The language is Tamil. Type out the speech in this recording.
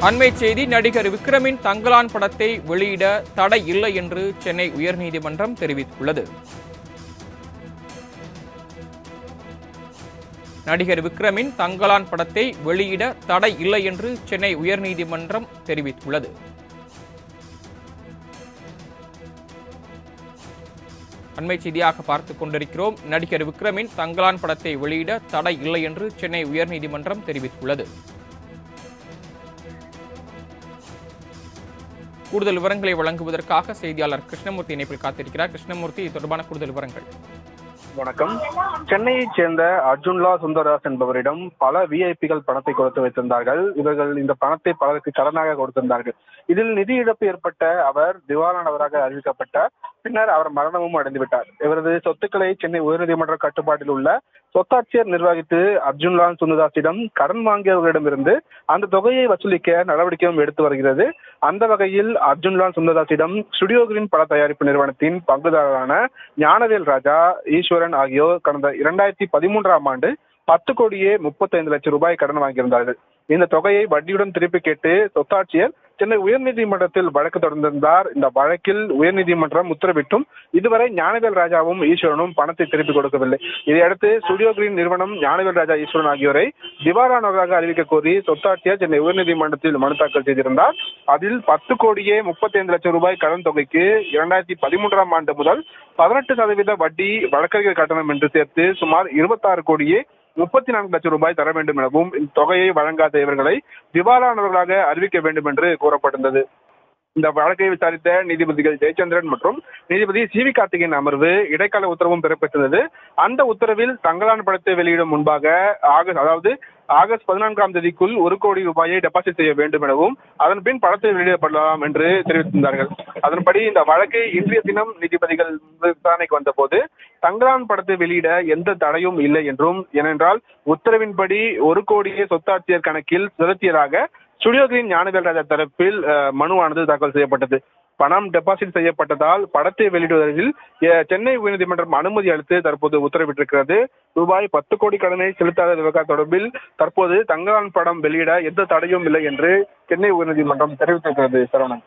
அண்மை செய்தி நடிகர் விக்ரமின் தங்கலான் படத்தை வெளியிட தடை இல்லை என்று சென்னை உயர்நீதிமன்றம் தெரிவித்துள்ளது. நடிகர் விக்ரமின் தங்கலான் படத்தை வெளியிட தடை இல்லை என்று சென்னை உயர்நீதிமன்றம் தெரிவித்துள்ளது. அண்மை செய்தியாக பார்த்துக் கொண்டிருக்கிறோம். நடிகர் விக்ரமின் தங்கலான் படத்தை வெளியிட தடை இல்லை என்று சென்னை உயர்நீதிமன்றம் தெரிவித்துள்ளது. கூடுதல் விவரங்களை வழங்குவதற்காக செய்தியாளர் கிருஷ்ணமூர்த்தி இணைப்பில் காத்திருக்கிறார். கிருஷ்ணமூர்த்தி, இது தொடர்பான கூடுதல் விவரங்கள். வணக்கம். சென்னையைச் சேர்ந்த அர்ஜுன்லா சுந்தரதாஸ் என்பவரிடம் பல விஐபிகள் பணத்தை கொடுத்து வைத்திருந்தார்கள். இவர்கள் இந்த பணத்தை பலருக்கு கடனாக கொடுத்திருந்தார்கள். இதில் நிதி இழப்பு ஏற்பட்ட அவர் திவாலானவராக அறிவிக்கப்பட்டார். பின்னர் அவர் மரணமும் அடைந்துவிட்டார். இவரது சொத்துக்களை சென்னை உயர்நீதிமன்ற கட்டுப்பாட்டில் உள்ள சொத்தாட்சியர் நிர்வகித்து அர்ஜுன்லா சுந்தரதாஸிடம் கடன் வாங்கியவர்களிடமிருந்து அந்த தொகையை வசூலிக்க நடவடிக்கையும் எடுத்து வருகிறது. அந்த வகையில் அர்ஜுன்லா சுந்தரதாஸிடம் ஸ்டுடியோ கிரீன் பட தயாரிப்பு நிறுவனத்தின் பங்குதாரரான ஞானவேல் ராஜா, ஈஸ்வரன் ஆகியோர் கடந்த 2013ஆம் ஆண்டு 10,35 லட்சம் ரூபாய் கடன் வாங்கியிருந்தார்கள். இந்த தொகையை வட்டியுடன் திருப்பி கேட்டு சொத்தாட்சியர் சென்னை உயர்நீதிமன்றத்தில் வழக்கு தொடர்ந்திருந்தார். இந்த வழக்கில் உயர்நீதிமன்றம் உத்தரவிட்டும் இதுவரை ஞானவேல் ராஜாவும் ஈஸ்வரனும் பணத்தை திருப்பி கொடுக்கவில்லை. இதையடுத்து ஸ்டுடியோ கிரீன் நிறுவனம் ஞானவேல் ராஜா, ஈஸ்வரன் ஆகியோரை திவாலானவராக அறிவிக்க கோரி சொத்தாட்சியர் சென்னை உயர்நீதிமன்றத்தில் மனு தாக்கல் செய்திருந்தார். அதில் 10,35 லட்சம் ரூபாய் கடன் தொகைக்கு 2013ஆம் ஆண்டு முதல் 18% வட்டி, வழக்கறிஞர் கட்டணம் என்று சேர்த்து சுமார் 26,34 லட்சம் ரூபாய் தர வேண்டும் எனவும் இந்த தொகையை வழங்காத இவர்களை திவாலானவர்களாக அறிவிக்க வேண்டும் என்று கூறப்பட்டிருந்தது. இந்த வழக்கை விசாரித்த நீதிபதிகள் ஜெயச்சந்திரன் மற்றும் நீதிபதி சி.வி. கார்த்திகேயன் அமர்வு இடைக்கால உத்தரவும் பிறப்பித்தது. அந்த உத்தரவில் தங்கலான் படத்தை வெளியிடும் முன்பாக ஆகஸ்ட் 14ஆம் தேதிக்குள் 1 கோடி ரூபாயை டெபாசிட் செய்ய வேண்டும் எனவும் அதன் பின் படத்தை வெளியிடப்படலாம் என்று தெரிவித்திருந்தார்கள். அதன்படி இந்த வழக்கை இன்றைய தினம் நீதிபதிகள் விசாரணைக்கு வந்தபோது தங்கலான் படத்தை வெளியிட எந்த தடையும் இல்லை என்றும், ஏனென்றால் உத்தரவின்படி 1 கோடியே சொத்தாட்சியர் கணக்கில் செலுத்தியதாக ஸ்டுடியோ கிரீன் ஞானவேல் ராஜா தரப்பில் மனுவானது தாக்கல் செய்யப்பட்டது. பணம் டெபாசிட் செய்யப்பட்டதால் படத்தை வெளியிடுவதில் சென்னை உயர்நீதிமன்றம் அனுமதி அளித்து தற்போது உத்தரவிட்டிருக்கிறது. ரூபாய் 10 கோடி கடனை செலுத்தாத விவகாரம் தொடர்பில் தற்போது தங்கலான் படம் வெளியிட எந்த தடையும் இல்லை என்று சென்னை உயர்நீதிமன்றம் தெரிவித்திருக்கிறது. சரவணன்.